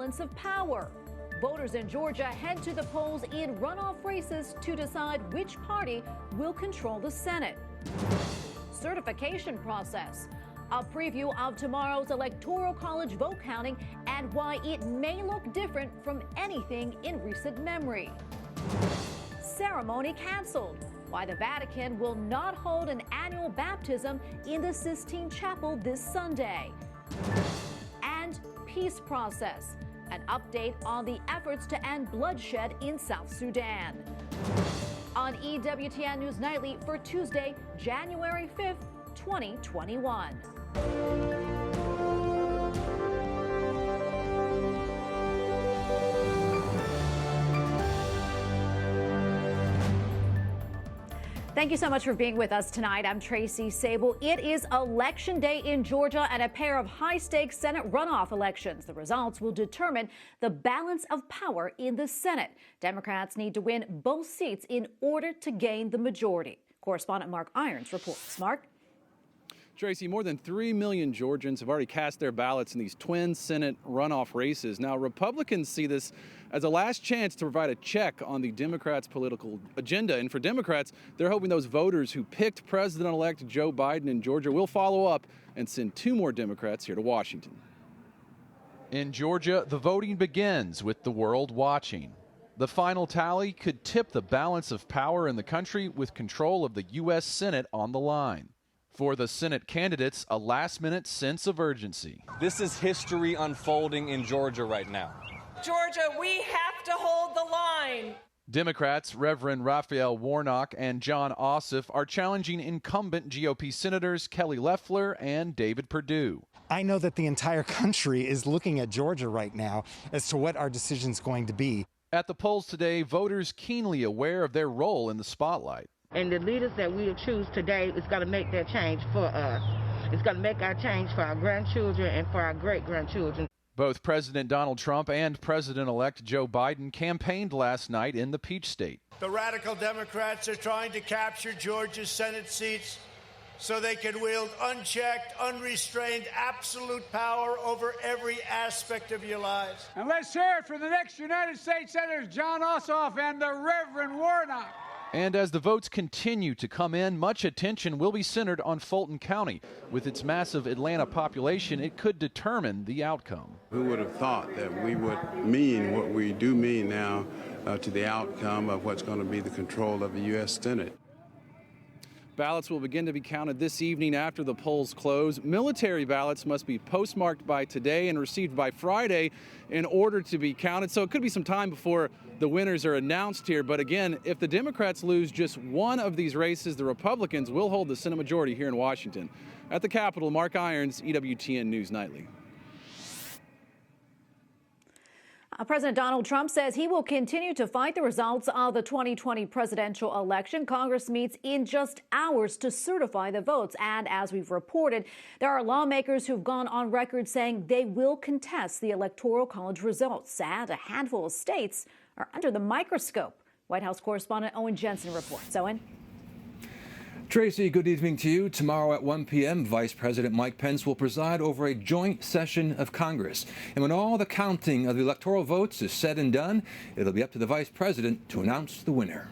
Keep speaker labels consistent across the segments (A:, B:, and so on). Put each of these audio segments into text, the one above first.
A: balance of power. Voters in Georgia head to the polls in runoff races to decide which party will control the Senate. Certification process. A preview of tomorrow's Electoral College vote counting and why it may look different from anything in recent memory. Ceremony canceled. Why the Vatican will not hold an annual baptism in the Sistine Chapel this Sunday. And peace process. An update on the efforts to end bloodshed in South Sudan. On EWTN News Nightly for Tuesday, January 5th, 2021. Thank you so much for being with us tonight. I'm Tracy Sable. It is Election Day in Georgia and a pair of high-stakes Senate runoff elections. The results will determine the balance of power in the Senate. Democrats need to win both seats in order to gain the majority. Correspondent Mark Irons reports. Mark?
B: Tracy, more than 3 million Georgians have already cast their ballots in these twin Senate runoff races. Now, Republicans see this as a last chance to provide a check on the Democrats' political agenda. And for Democrats, they're hoping those voters who picked President-elect Joe Biden in Georgia will follow up and send 2 more Democrats here to Washington.
C: In Georgia, the voting begins with the world watching. The final tally could tip the balance of power in the country with control of the U.S. Senate on the line. For the Senate candidates, a last-minute sense of urgency.
D: This is history unfolding in Georgia right now.
E: Georgia, we have to hold the line.
C: Democrats Reverend Raphael Warnock and John Ossoff are challenging incumbent GOP Senators Kelly Loeffler and David Perdue.
F: I know that the entire country is looking at Georgia right now as to what our decision's going to be.
C: At the polls today, voters keenly aware of their role in the spotlight.
G: And the leaders that we'll choose today is going to make that change for us. It's going to make our change for our grandchildren and for our great-grandchildren.
C: Both President Donald Trump and President-elect Joe Biden campaigned last night in the Peach State.
H: The radical Democrats are trying to capture Georgia's Senate seats so they can wield unchecked, unrestrained, absolute power over every aspect of your lives.
I: And let's hear it for the next United States Senators, John Ossoff and the Reverend Warnock.
C: And as the votes continue to come in, much attention will be centered on Fulton County. With its massive Atlanta population, it could determine the outcome.
J: Who would have thought that we would mean what we do mean now to the outcome of what's going to be the control of the U.S. Senate?
B: Ballots will begin to be counted this evening after the polls close. Military ballots must be postmarked by today and received by Friday in order to be counted. So it could be some time before the winners are announced here. But again, if the Democrats lose just one of these races, the Republicans will hold the Senate majority here in Washington. At the Capitol, Mark Irons, EWTN News Nightly.
A: President Donald Trump says he will continue to fight the results of the 2020 presidential election. Congress meets in just hours to certify the votes. And as we've reported, there are lawmakers who've gone on record saying they will contest the Electoral College results. And a handful of states are under the microscope. White House correspondent Owen Jensen reports. Owen?
K: Tracy, good evening to you. Tomorrow at 1 p.m., Vice President Mike Pence will preside over a joint session of Congress. And when all the counting of the electoral votes is said and done, it'll be up to the Vice President to announce the winner.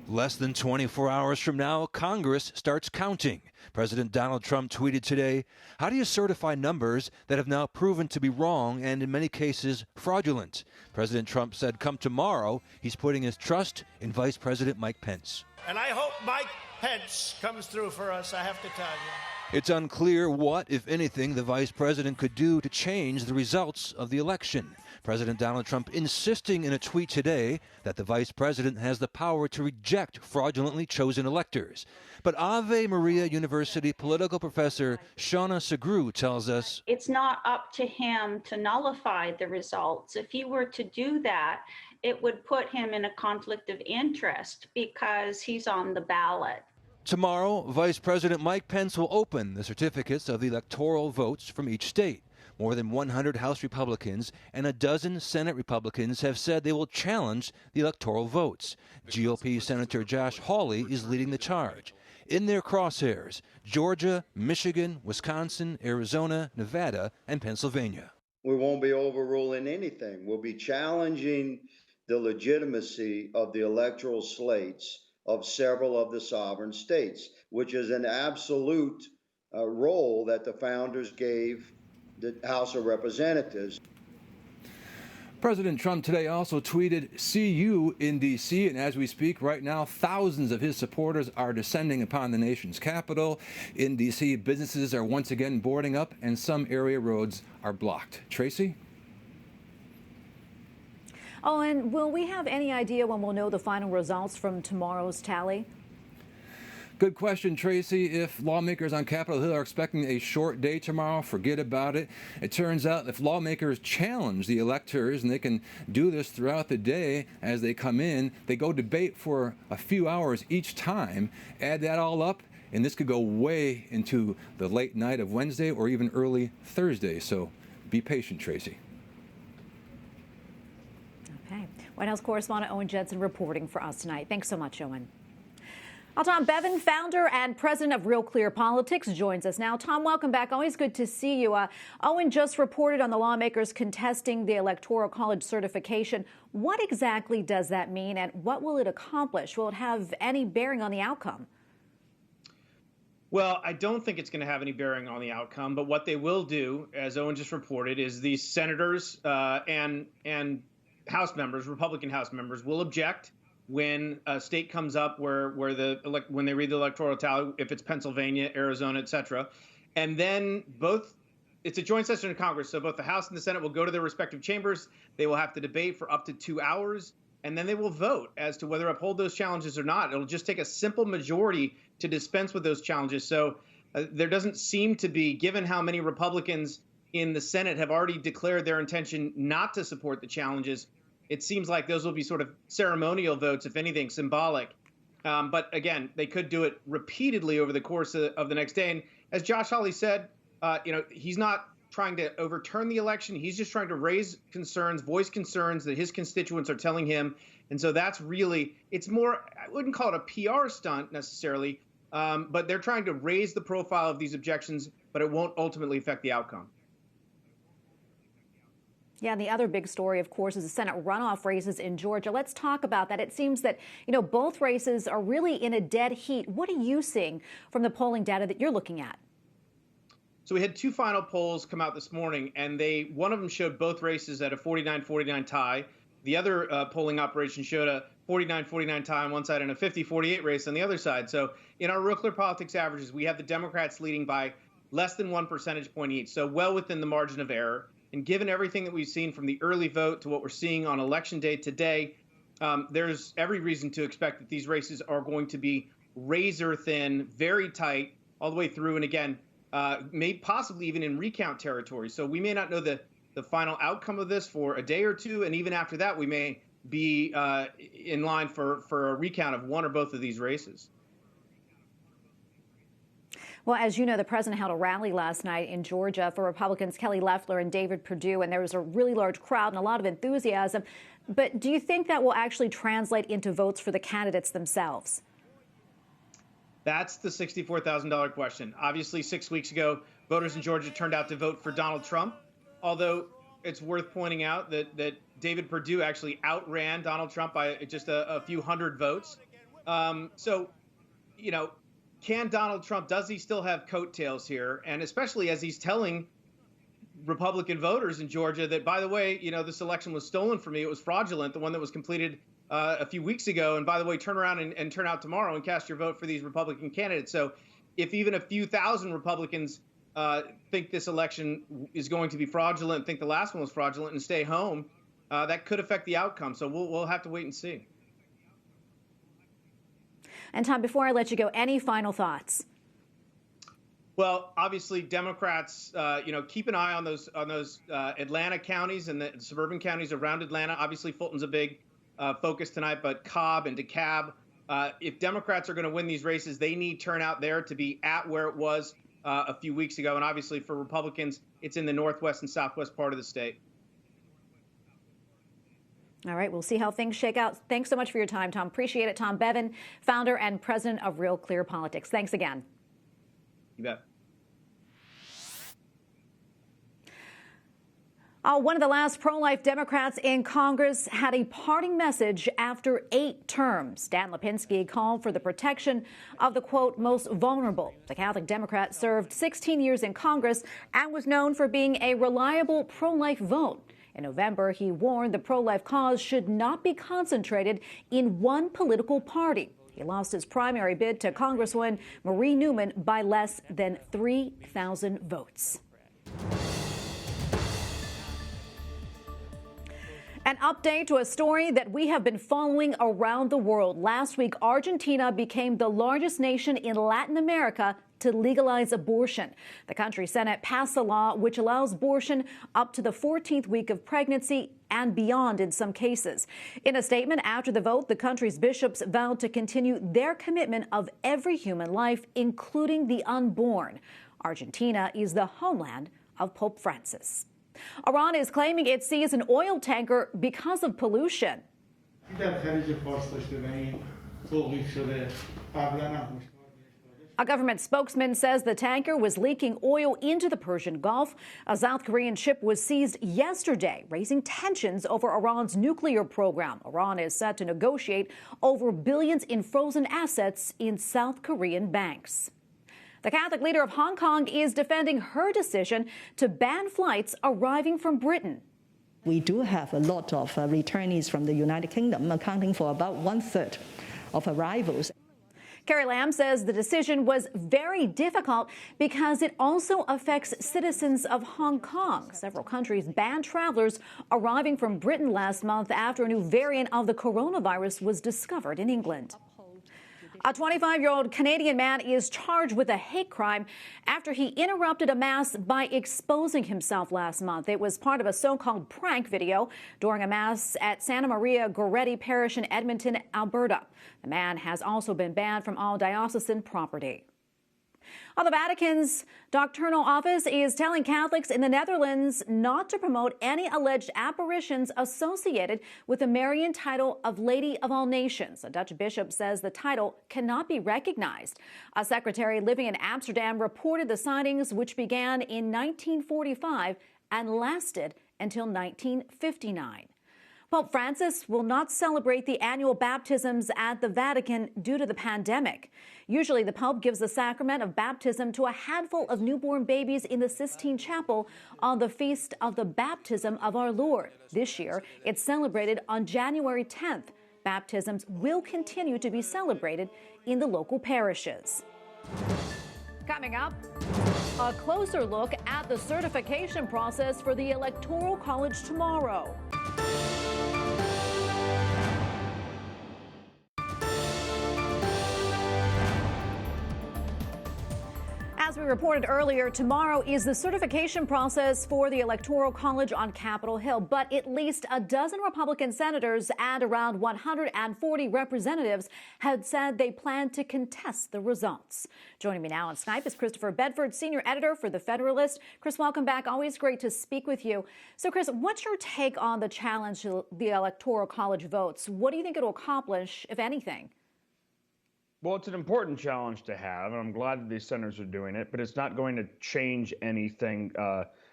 L: Less than 24 hours from now, Congress starts counting. President Donald Trump tweeted today, "How do you certify numbers that have now proven to be wrong and in many cases fraudulent?" President Trump said come tomorrow, he's putting his trust in Vice President Mike Pence.
H: And I hope Mike Pence comes through for us, I have to tell you.
L: It's unclear what, if anything, the vice president could do to change the results of the election. President Donald Trump insisting in a tweet today that the vice president has the power to reject fraudulently chosen electors. But Ave Maria University political professor Shauna Segru tells us
M: it's not up to him to nullify the results. If he were to do that, it would put him in a conflict of interest because he's on the ballot.
L: Tomorrow, Vice President Mike Pence will open the certificates of the electoral votes from each state. More than 100 House Republicans and a dozen Senate Republicans have said they will challenge the electoral votes. GOP Senator Josh Hawley is leading the charge. In their crosshairs, Georgia, Michigan, Wisconsin, Arizona, Nevada, and Pennsylvania.
N: We won't be overruling anything. We'll be challenging the legitimacy of the electoral slates of several of the sovereign states, which is an absolute role that the founders gave the House of Representatives.
K: President Trump today also tweeted, "See you in D.C." And as we speak right now, thousands of his supporters are descending upon the nation's capital. In D.C., businesses are once again boarding up and some area roads are blocked. Tracy?
A: Oh, and will we have any idea when we'll know the final results from tomorrow's tally?
K: Good question, Tracy. If lawmakers on Capitol Hill are expecting a short day tomorrow, forget about it. It turns out if lawmakers challenge the electors, and they can do this throughout the day as they come in, they go debate for a few hours each time. Add that all up, and this could go way into the late night of Wednesday or even early Thursday. So be patient, Tracy.
A: Okay. White House correspondent Owen Jensen reporting for us tonight. Thanks so much, Owen. Well, Tom, Bevan, founder and president of Real Clear Politics, joins us now. Tom, welcome back. Always good to see you. Owen just reported on the lawmakers contesting the Electoral College certification. What exactly does that mean, and what will it accomplish? Will it have any bearing on the outcome?
O: Well, I don't think it's going to have any bearing on the outcome, but what they will do, as Owen just reported, is these senators and House members, Republican House members, will object when a state comes up when they read the electoral tally, if it's Pennsylvania, Arizona, et cetera. And then it's a joint session of Congress, so both the House and the Senate will go to their respective chambers. They will have to debate for up to 2 hours, and then they will vote as to whether to uphold those challenges or not. It'll just take a simple majority to dispense with those challenges. So there doesn't seem to be, given how many Republicans in the Senate have already declared their intention not to support the challenges, it seems like those will be sort of ceremonial votes, if anything, symbolic. But again, they could do it repeatedly over the course of the next day. And as Josh Hawley said, he's not trying to overturn the election. He's just trying to raise concerns, voice concerns that his constituents are telling him. And so that's really, it's more, I wouldn't call it a PR stunt necessarily, but they're trying to raise the profile of these objections, but it won't ultimately affect the outcome.
A: Yeah, and the other big story, of course, is the Senate runoff races in Georgia. Let's talk about that. It seems that, both races are really in a dead heat. What are you seeing from the polling data that you're looking at?
O: So we had two final polls come out this morning, and one of them showed both races at a 49-49 tie. The other polling operation showed a 49-49 tie on one side and a 50-48 race on the other side. So in our Real Clear Politics averages, we have the Democrats leading by less than 1 percentage point each, so well within the margin of error. And given everything that we've seen from the early vote to what we're seeing on Election Day today, there's every reason to expect that these races are going to be razor thin, very tight, all the way through. And again, possibly even in recount territory. So we may not know the final outcome of this for a day or two. And even after that, we may be in line for a recount of one or both of these races.
A: Well, as you know, the president held a rally last night in Georgia for Republicans Kelly Loeffler and David Perdue, and there was a really large crowd and a lot of enthusiasm. But do you think that will actually translate into votes for the candidates themselves?
O: That's the $64,000 question. Obviously, 6 weeks ago, voters in Georgia turned out to vote for Donald Trump, although it's worth pointing out that David Perdue actually outran Donald Trump by just a few hundred votes. Can Donald Trump, does he still have coattails here? And especially as he's telling Republican voters in Georgia that, by the way, this election was stolen from me. It was fraudulent, the one that was completed a few weeks ago. And by the way, turn around and turn out tomorrow and cast your vote for these Republican candidates. So if even a few thousand Republicans think this election is going to be fraudulent, think the last one was fraudulent, and stay home, that could affect the outcome. So we'll have to wait and see.
A: And Tom, before I let you go, any final thoughts?
O: Well, obviously, Democrats, keep an eye on those Atlanta counties and the suburban counties around Atlanta. Obviously, Fulton's a big focus tonight, but Cobb and DeKalb. If Democrats are going to win these races, they need turnout there to be at where it was a few weeks ago. And obviously, for Republicans, it's in the northwest and southwest part of the state.
A: All right, we'll see how things shake out. Thanks so much for your time, Tom. Appreciate it. Tom Bevan, founder and president of Real Clear Politics. Thanks again.
O: You bet.
A: One of the last pro-life Democrats in Congress had a parting message after 8 terms. Dan Lipinski called for the protection of the, quote, most vulnerable. The Catholic Democrat served 16 years in Congress and was known for being a reliable pro-life vote. In November, he warned the pro-life cause should not be concentrated in one political party. He lost his primary bid to Congresswoman Marie Newman by less than 3,000 votes. An update to a story that we have been following around the world. Last week, Argentina became the largest nation in Latin America to legalize abortion. The country's Senate passed a law which allows abortion up to the 14th week of pregnancy and beyond in some cases. In a statement after the vote, the country's bishops vowed to continue their commitment of every human life, including the unborn. Argentina is the homeland of Pope Francis. Iran is claiming it seized an oil tanker because of pollution. A government spokesman says the tanker was leaking oil into the Persian Gulf. A South Korean ship was seized yesterday, raising tensions over Iran's nuclear program. Iran is set to negotiate over billions in frozen assets in South Korean banks. The Catholic leader of Hong Kong is defending her decision to ban flights arriving from Britain.
P: We do have a lot of returnees from the United Kingdom, accounting for about 1/3 of arrivals.
A: Carrie Lam says the decision was very difficult because it also affects citizens of Hong Kong. Several countries banned travelers arriving from Britain last month after a new variant of the coronavirus was discovered in England. A 25-year-old Canadian man is charged with a hate crime after he interrupted a mass by exposing himself last month. It was part of a so-called prank video during a mass at Santa Maria Goretti Parish in Edmonton, Alberta. The man has also been banned from all diocesan property. The Vatican's doctrinal office is telling Catholics in the Netherlands not to promote any alleged apparitions associated with the Marian title of Lady of All Nations. A Dutch bishop says the title cannot be recognized. A secretary living in Amsterdam reported the sightings, which began in 1945 and lasted until 1959. Pope Francis will not celebrate the annual baptisms at the Vatican due to the pandemic. Usually, the Pope gives the sacrament of baptism to a handful of newborn babies in the Sistine Chapel on the feast of the baptism of our Lord. This year, it's celebrated on January 10th. Baptisms will continue to be celebrated in the local parishes. Coming up, a closer look at the certification process for the Electoral College tomorrow. As we reported earlier, tomorrow is the certification process for the Electoral College on Capitol Hill, but at least a dozen Republican senators and around 140 representatives had said they plan to contest the results. Joining me now on Skype is Christopher Bedford, senior editor for the Federalist. Chris, welcome back. Always great to speak with you. So, Chris, what's your take on the challenge to the Electoral College votes? What do you think it'll accomplish, if anything?
Q: Well, it's an important challenge to have, and I'm glad that these senators are doing it, but it's not going to change anything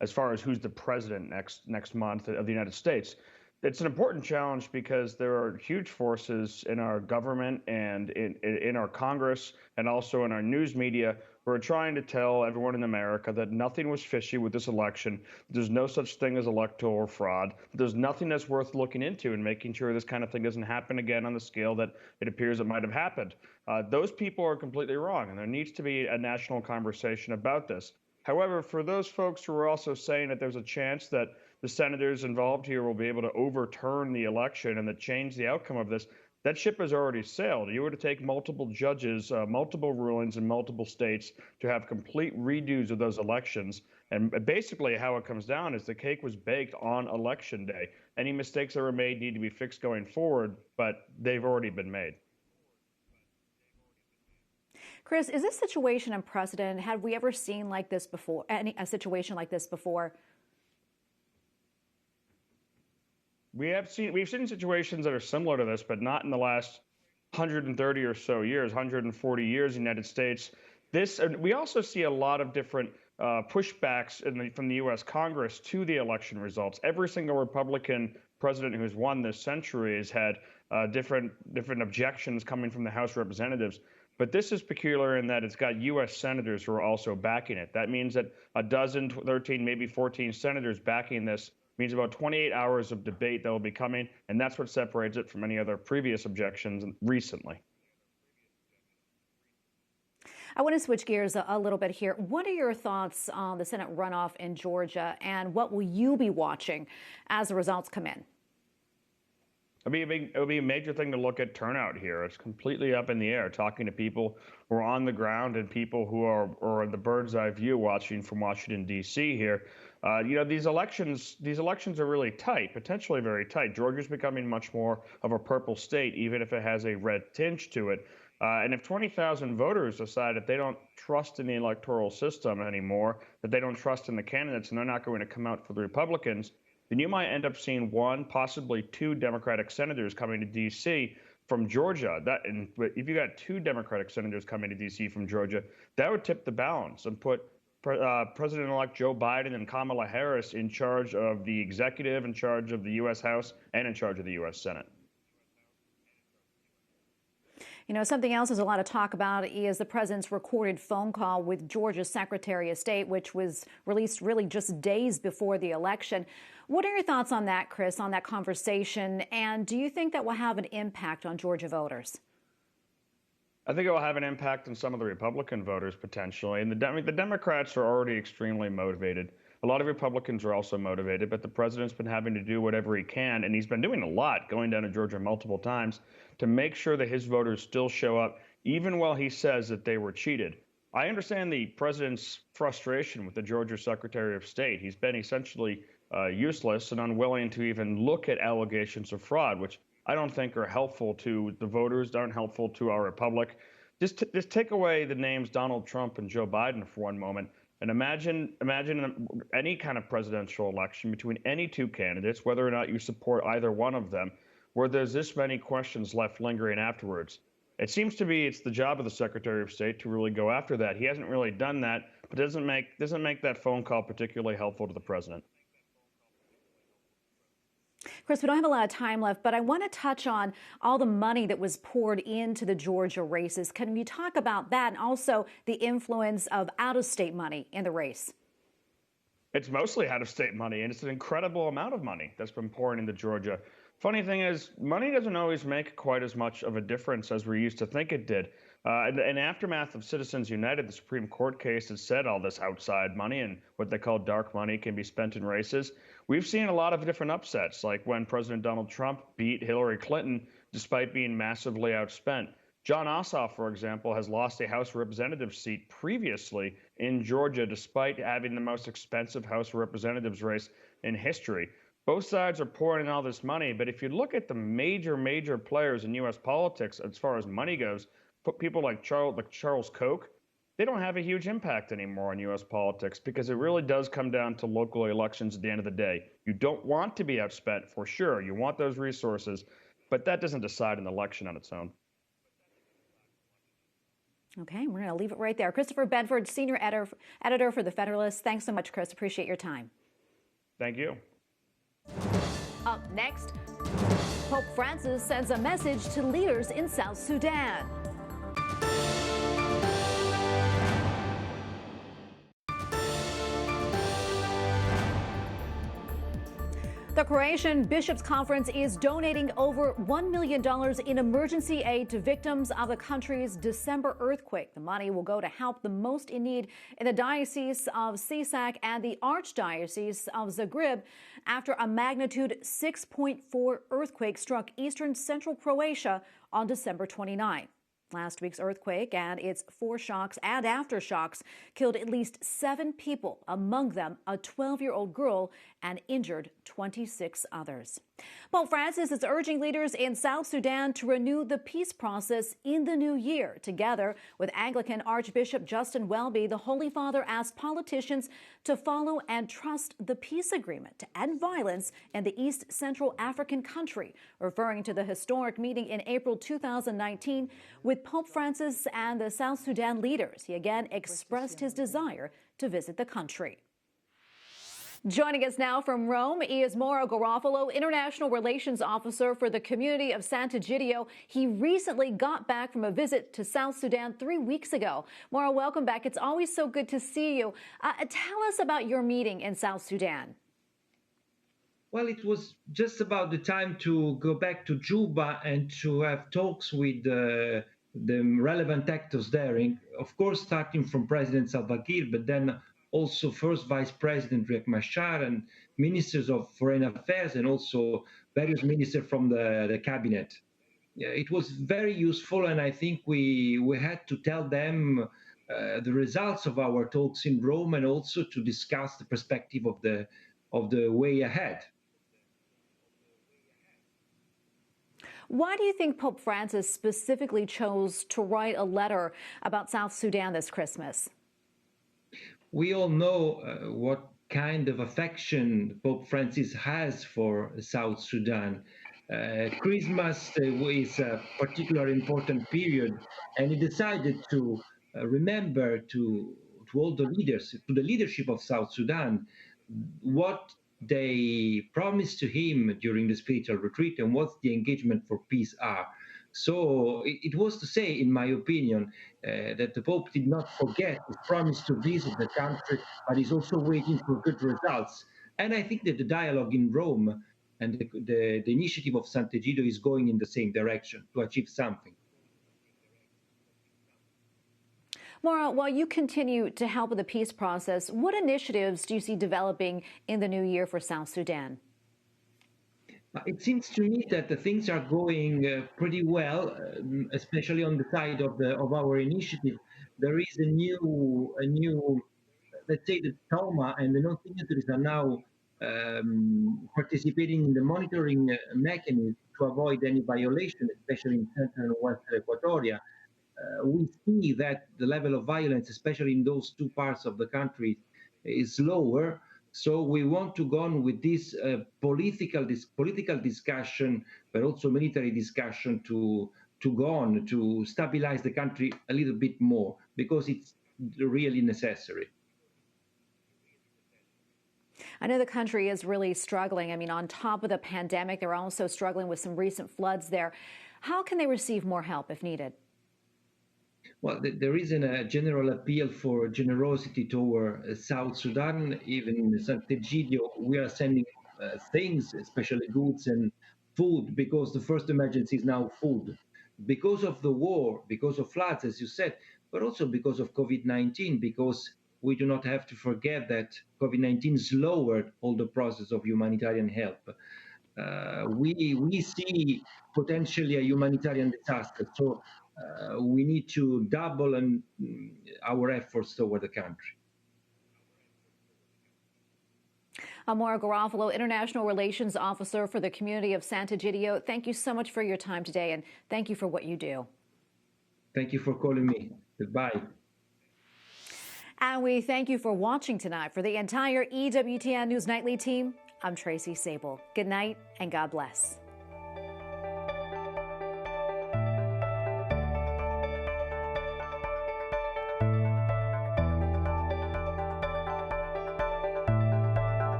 Q: as far as who's the president next month of the United States. It's an important challenge because there are huge forces in our government and in our Congress and also in our news media who are trying to tell everyone in America that nothing was fishy with this election. There's no such thing as electoral fraud. There's nothing that's worth looking into and making sure this kind of thing doesn't happen again on the scale that it appears it might have happened. Those people are completely wrong, and there needs to be a national conversation about this. However, for those folks who are also saying that there's a chance that the senators involved here will be able to overturn the election and to change the outcome of this, that ship has already sailed. You were to take multiple judges, multiple rulings in multiple states to have complete redos of those elections. And basically how it comes down is the cake was baked on election day. Any mistakes that were made need to be fixed going forward, but they've already been made.
A: Chris, is this situation unprecedented? Have we ever seen like this before? A situation like this before?
Q: We've seen situations that are similar to this, but not in the last 130 or so years, 140 years in the United States. We also see a lot of different pushbacks from the U.S. Congress to the election results. Every single Republican president who's won this century has had different objections coming from the House of Representatives. But this is peculiar in that it's got U.S. senators who are also backing it. That means that a dozen, 13, maybe 14 senators backing this means about 28 hours of debate that will be coming, and that's what separates it from any other previous objections recently.
A: I want to switch gears a little bit here. What are your thoughts on the Senate runoff in Georgia, and what will you be watching as the results come in?
Q: It'll be a major thing to look at turnout here. It's completely up in the air. Talking to people who are on the ground and people who are the bird's eye view watching from Washington, D.C. here. These elections are really tight, potentially very tight. Georgia's becoming much more of a purple state, even if it has a red tinge to it. And if 20,000 voters decide that they don't trust in the electoral system anymore, that they don't trust in the candidates, and they're not going to come out for the Republicans, then you might end up seeing one, possibly two Democratic senators coming to D.C. from Georgia. If you got two Democratic senators coming to D.C. from Georgia, that would tip the balance and put President-elect Joe Biden and Kamala Harris in charge of the executive, in charge of the U.S. House, and in charge of the U.S. Senate.
A: You know, something else there's a lot of talk about is the president's recorded phone call with Georgia's Secretary of State, which was released really just days before the election. What are your thoughts on that, Chris, on that conversation? And do you think that will have an impact on Georgia voters?
Q: I think it will have an impact on some of the Republican voters potentially. And the Democrats are already extremely motivated. A lot of Republicans are also motivated, but the president's been having to do whatever he can, and he's been doing a lot, going down to Georgia multiple times, to make sure that his voters still show up, even while he says that they were cheated. I understand the president's frustration with the Georgia Secretary of State. He's been essentially useless and unwilling to even look at allegations of fraud, which I don't think are helpful to the voters, aren't helpful to our republic. Just take away the names Donald Trump and Joe Biden for one moment, and imagine any kind of presidential election between any two candidates, whether or not you support either one of them, where there's this many questions left lingering afterwards. It seems to be it's the job of the Secretary of State to really go after that. He hasn't really done that, but doesn't make that phone call particularly helpful to the president.
A: Chris, we don't have a lot of time left, but I want to touch on all the money that was poured into the Georgia races. Can we talk about that and also the influence of out-of-state money in the race?
Q: It's mostly out-of-state money, and it's an incredible amount of money that's been pouring into Georgia. Funny thing is, money doesn't always make quite as much of a difference as we used to think it did. In the aftermath of Citizens United, the Supreme Court case has said all this outside money and what they call dark money can be spent in races. We've seen a lot of different upsets, like when President Donald Trump beat Hillary Clinton despite being massively outspent. John Ossoff, for example, has lost a House of Representatives seat previously in Georgia despite having the most expensive House of Representatives race in history. Both sides are pouring in all this money, but if you look at the major players in U.S. politics as far as money goes, people like Charles Koch, they don't have a huge impact anymore on U.S. politics because it really does come down to local elections at the end of the day. You don't want to be outspent, for sure. You want those resources, but that doesn't decide an election on its own.
A: Okay, we're going to leave it right there. Christopher Bedford, senior editor for the Federalist. Thanks so much, Chris. Appreciate your time.
Q: Thank you.
A: Up next, Pope Francis sends a message to leaders in South Sudan. The Croatian Bishops' Conference is donating over $1 million in emergency aid to victims of the country's December earthquake. The money will go to help the most in need in the Diocese of Sisak and the Archdiocese of Zagreb after a magnitude 6.4 earthquake struck eastern central Croatia on December 29. Last week's earthquake and its foreshocks and aftershocks killed at least 7 people, among them a 12-year-old girl, and injured 26 others. Pope Francis is urging leaders in South Sudan to renew the peace process in the new year. Together with Anglican Archbishop Justin Welby, the Holy Father asked politicians to follow and trust the peace agreement to end violence in the East Central African country, referring to the historic meeting in April 2019 with Pope Francis and the South Sudan leaders. He again expressed his desire to visit the country. Joining us now from Rome is Mauro Garofalo, International Relations Officer for the Community of Sant'Egidio. He recently got back from a visit to South Sudan 3 weeks ago. Mauro, welcome back. It's always so good to see you. Tell us about your meeting in South Sudan.
R: Well, it was just about the time to go back to Juba and to have talks with the relevant actors there. Of course, starting from President Salva Kiir, but then also first Vice President Riek Machar and ministers of foreign affairs and also various ministers from the cabinet. It was very useful, and I think we had to tell them the results of our talks in Rome and also to discuss the perspective of the way ahead.
A: Why do you think Pope Francis specifically chose to write a letter about South Sudan this Christmas?
R: We all know what kind of affection Pope Francis has for South Sudan. Christmas is a particularly important period, and he decided to remember to all the leaders, to the leadership of South Sudan, what they promised to him during the spiritual retreat and what the engagement for peace are. So it was to say, in my opinion, that the Pope did not forget his promise to visit the country, but is also waiting for good results. And I think that the dialogue in Rome and the initiative of Sant'Egidio is going in the same direction to achieve something.
A: Mauro, while you continue to help with the peace process, what initiatives do you see developing in the new year for South Sudan?
R: It seems to me that the things are going pretty well, especially on the side of our initiative. There is a new, let's say, the Toma and the non-signatories are now participating in the monitoring mechanism to avoid any violation, especially in Central and Western Equatoria. We see that the level of violence, especially in those two parts of the country, is lower. So we want to go on with this political discussion, but also military discussion to go on to stabilize the country a little bit more, because it's really necessary.
A: I know the country is really struggling. I mean, on top of the pandemic, they're also struggling with some recent floods there. How can they receive more help if needed?
R: Well, there is a general appeal for generosity toward South Sudan. Even in Sant'Egidio, we are sending things, especially goods and food, because the first emergency is now food. Because of the war, because of floods, as you said, but also because of COVID-19, because we do not have to forget that COVID-19 lowered all the process of humanitarian help. We see potentially a humanitarian disaster. So we need to double our efforts toward the country.
A: Mauro Garofalo, International Relations Officer for the Community of Sant'Egidio, thank you so much for your time today, and thank you for what you do.
R: Thank you for calling me. Goodbye.
A: And we thank you for watching tonight. For the entire EWTN News Nightly team, I'm Tracy Sable. Good night and God bless.